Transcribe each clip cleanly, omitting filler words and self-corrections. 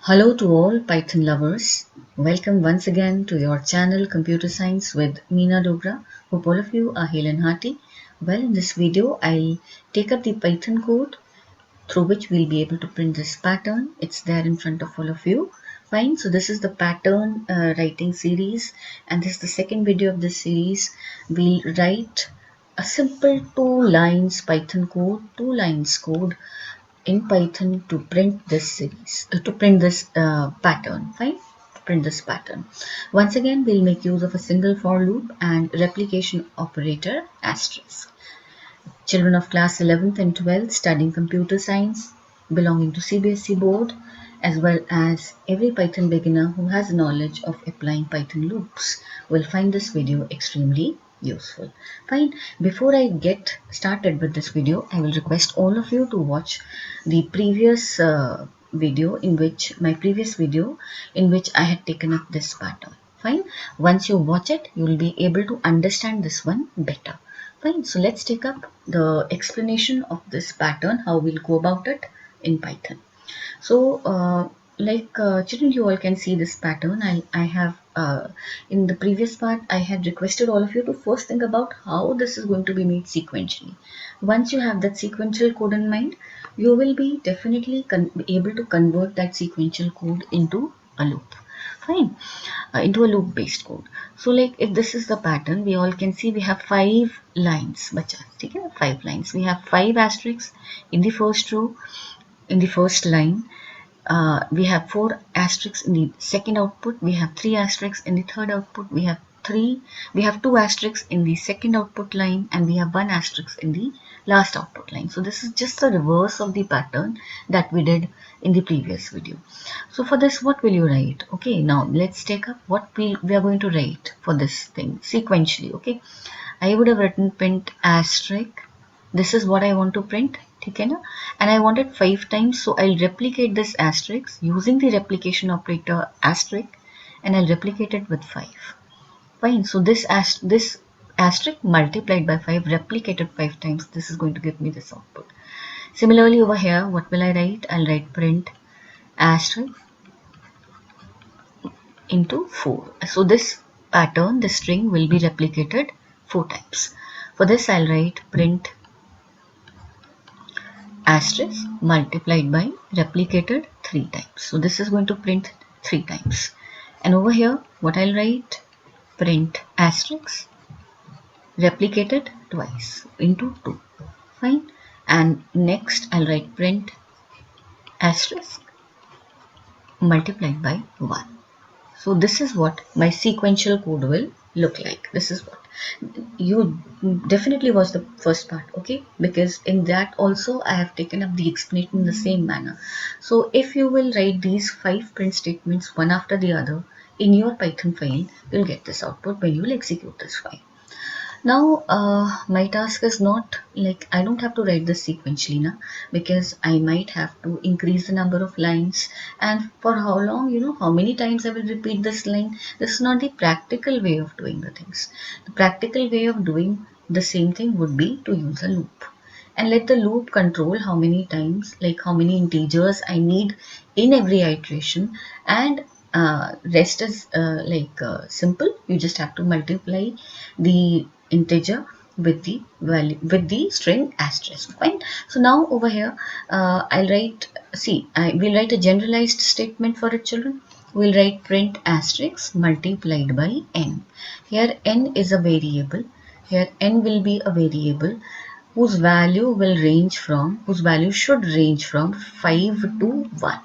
Hello to all Python lovers. Welcome once again to your channel Computer Science with Meena Dogra. Hope all of you are hale and hearty. Well, in this video, I'll take up the Python code through which we'll be able to print this pattern. It's there in front of all of you. Fine. So this is the pattern writing series, and this is the second video of this series. We'll write a simple 2 lines Python code, 2 lines code in Python to print this pattern. Fine, to print this pattern. Once again, we'll make use of a single for loop and replication operator asterisk. Children of class 11th and 12th studying computer science, belonging to Cbse board, as well as every Python beginner who has knowledge of applying Python loops will find this video extremely useful. Fine. Before I get started with this video, I will request all of you to watch the previous video in which I had taken up this pattern. Fine. Once you watch it, you will be able to understand this one better. Fine, so let's take up the explanation of this pattern, how we'll go about it in Python. So, children, you all can see this pattern. I have, in the previous part, I had requested all of you to first think about how this is going to be made sequentially. Once you have that sequential code in mind, you will be definitely able to convert that sequential code into a loop. Fine, into a loop based code. So like if this is the pattern, we all can see we have 5 lines. Bacha, okay? 5 lines. We have 5 asterisks in the first row, in the first line. We have 4 asterisks in the second output. We have 3 asterisks in the third output. We have 2 asterisks in the second output line, and we have 1 asterisk in the last output line. So this is just the reverse of the pattern that we did in the previous video. So for this, what will you write? Okay, now let's take up what we are going to write for this thing sequentially. Okay, I would have written print asterisk. This is what I want to print. Okay, na? And I want it 5 times, so I'll replicate this asterisk using the replication operator asterisk, and I'll replicate it with 5. Fine, so this asterisk multiplied by 5 replicated 5 times, this is going to give me this output. Similarly over here, what will I write? I'll write print asterisk into 4. So this pattern, this string will be replicated 4 times. For this, I'll write print asterisk multiplied by replicated 3 times. So this is going to print 3 times. And over here, what I'll write? Print asterisk replicated twice into 2. Fine. And next, I'll write print asterisk multiplied by 1. So this is what my sequential code will look like. This is what you definitely watch the first part, okay? Because in that also I have taken up the explanation in the same manner. So if you will write these 5 print statements one after the other in your Python file, you'll get this output when you will execute this file. Now, my task is not like I don't have to write this sequentially now, because I might have to increase the number of lines, and for how long, how many times I will repeat this line. This is not the practical way of doing the things. The practical way of doing the same thing would be to use a loop and let the loop control how many times, like how many integers I need in every iteration, and rest is simple. You just have to multiply the integer with the value, with the string asterisk. Fine. So now over here, I'll write, we'll write a generalized statement for it, children. We'll write print asterisk multiplied by n. Here n is a variable. Here n will be a variable whose value should range from 5 to 1.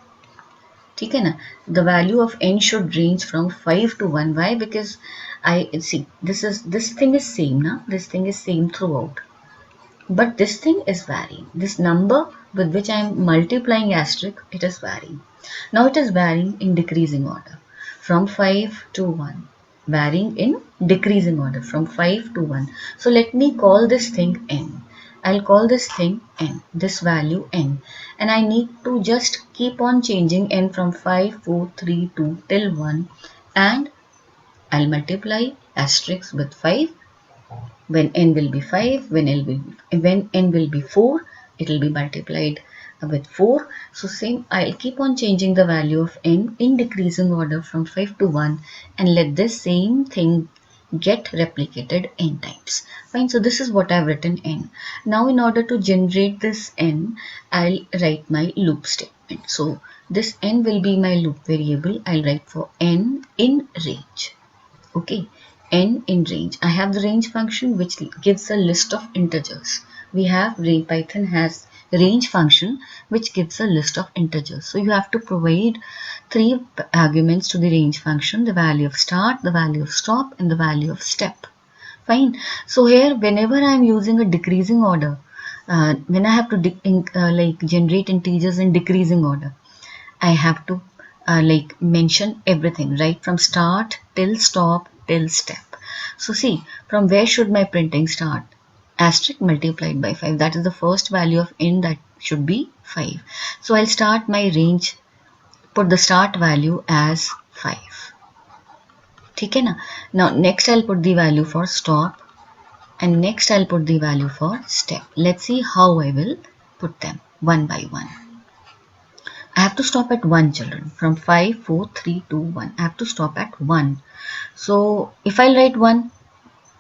ठीक है ना? The value of n should range from 5 to 1. Why? Because this thing is same now. This thing is same throughout. But this thing is varying. This number with which I am multiplying asterisk, it is varying. Now it is varying in decreasing order from 5 to 1. Varying in decreasing order from 5 to 1. So let me call this thing n. I'll call this thing n, this value n, and I need to just keep on changing n from 5, 4, 3, 2 till 1, and I'll multiply asterisk with 5. When n will be 5, when n will be 4, it will be multiplied with 4. So same, I'll keep on changing the value of n in decreasing order from 5 to 1 and let this same thing get replicated n times. Fine, so this is what I've written n. Now in order to generate this n, I'll write my loop statement. So this n will be my loop variable. I'll write for n in range. Okay, n in range. I have the range function which gives a list of integers. We have Python has range function which gives a list of integers. So you have to provide 3 arguments to the range function: the value of start, the value of stop, and the value of step. Fine. So here, whenever I am using a decreasing order, when I have to like generate integers in decreasing order, I have to like mention everything right from start till stop till step. So see, from where should my printing start? Asterisk multiplied by 5. That is the first value of n, that should be 5. So I'll start my range, put the start value as 5. ठीक है ना? Now next I'll put the value for stop and next I'll put the value for step. Let's see how I will put them one by one. I have to stop at 1, children. From 5, 4, 3, 2, 1. I have to stop at 1. So if I write 1,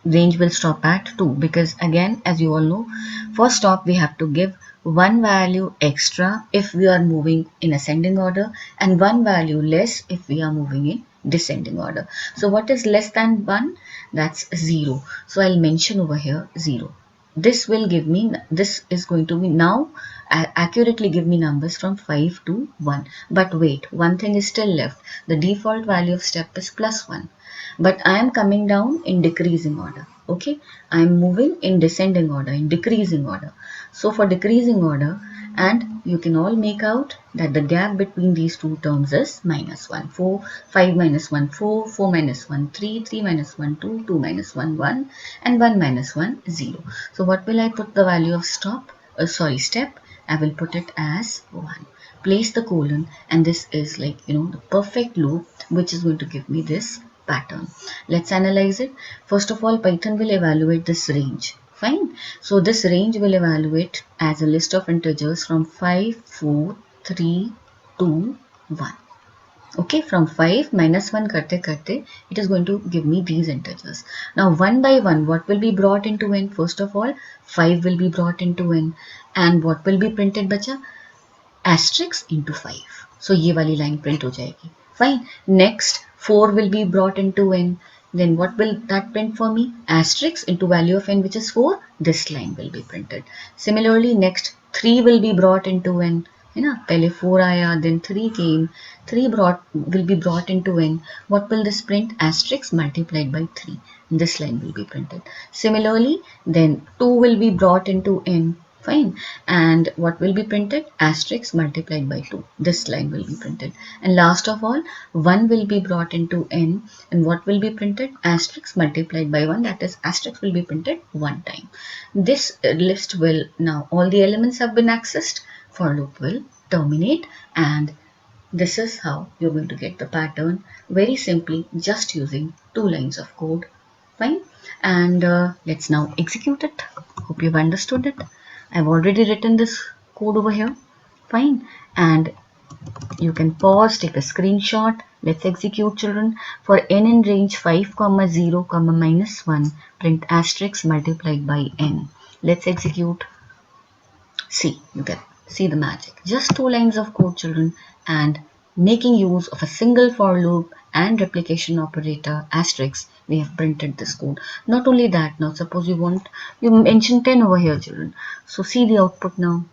range will stop at 2, because again, as you all know, for stop we have to give one value extra if we are moving in ascending order and one value less if we are moving in descending order. So what is less than 1? That's 0. So I'll mention over here 0. This will give me, this is going to be now accurately give me numbers from 5 to 1. But wait, one thing is still left. The default value of step is +1. But I am coming down in decreasing order. Okay, I am moving in descending order, in decreasing order. So for decreasing order, and you can all make out that the gap between these two terms is -1, 4, 5 minus 1, 4, 4 minus 1, 3, 3 minus 1, 2, 2 minus 1, 1, and 1 minus 1, 0. So what will I put the value of stop? Step. I will put it as 1. Place the colon, and this is like, the perfect loop which is going to give me this pattern. Let's analyze it. First of all, Python will evaluate this range. Fine. So this range will evaluate as a list of integers from 5, 4, 3, 2, 1. Okay, from 5 minus 1 karte karte, it is going to give me these integers. Now one by one, what will be brought into n? First of all, 5 will be brought into n. And what will be printed, bacha? Asterisk into 5. So ये वाली line print हो जाएगी. Fine. Next, 4 will be brought into n. Then what will that print for me? Asterisk into value of n, which is 4. This line will be printed. Similarly, next 3 will be brought into n. है ना, पहले 4 आया, then 3 came. 3 will be brought into n. What will this print? Asterisk multiplied by 3. This line will be printed. Similarly, then 2 will be brought into n. Fine. And what will be printed? Asterisk multiplied by 2. This line will be printed. And last of all, 1 will be brought into n. And what will be printed? Asterisk multiplied by 1. That is, asterisk will be printed 1 time. This list will, now all the elements have been accessed. For loop will terminate, and this is how you're going to get the pattern very simply just using 2 lines of code. Fine. And let's now execute it. Hope you've understood it. I've already written this code over here. Fine. And you can pause, take a screenshot. Let's execute, children. For n in range 5, 0, -1, print asterisk multiplied by n. Let's execute. See, you can see the magic. Just 2 lines of code, children, and making use of a single for loop and replication operator asterisk, we have printed this code. Not only that, now suppose you mention 10 over here, children. So see the output now.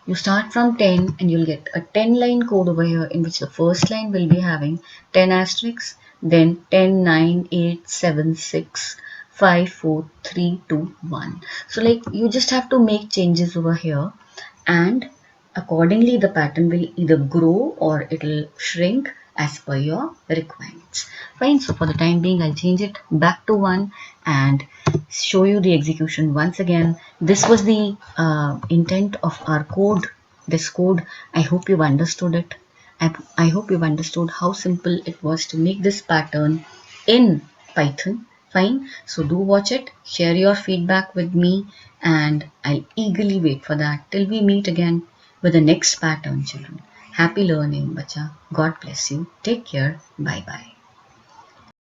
You start from 10 and you'll get a 10 line code over here, in which the first line will be having 10 asterisks, then 10, 9, 8, 7, 6, 5, 4, 3, 2, 1. So like you just have to make changes over here, and accordingly the pattern will either grow or it will shrink as per your requirements. Fine. So for the time being, I'll change it back to 1 and show you the execution once again. This was the intent of our code. This code, I hope you've understood it. I hope you've understood how simple it was to make this pattern in Python. Fine. So do watch it, share your feedback with me, and I'll eagerly wait for that. Till we meet again, with the next pattern, children. Happy learning, bacha. God bless you. Take care. Bye bye.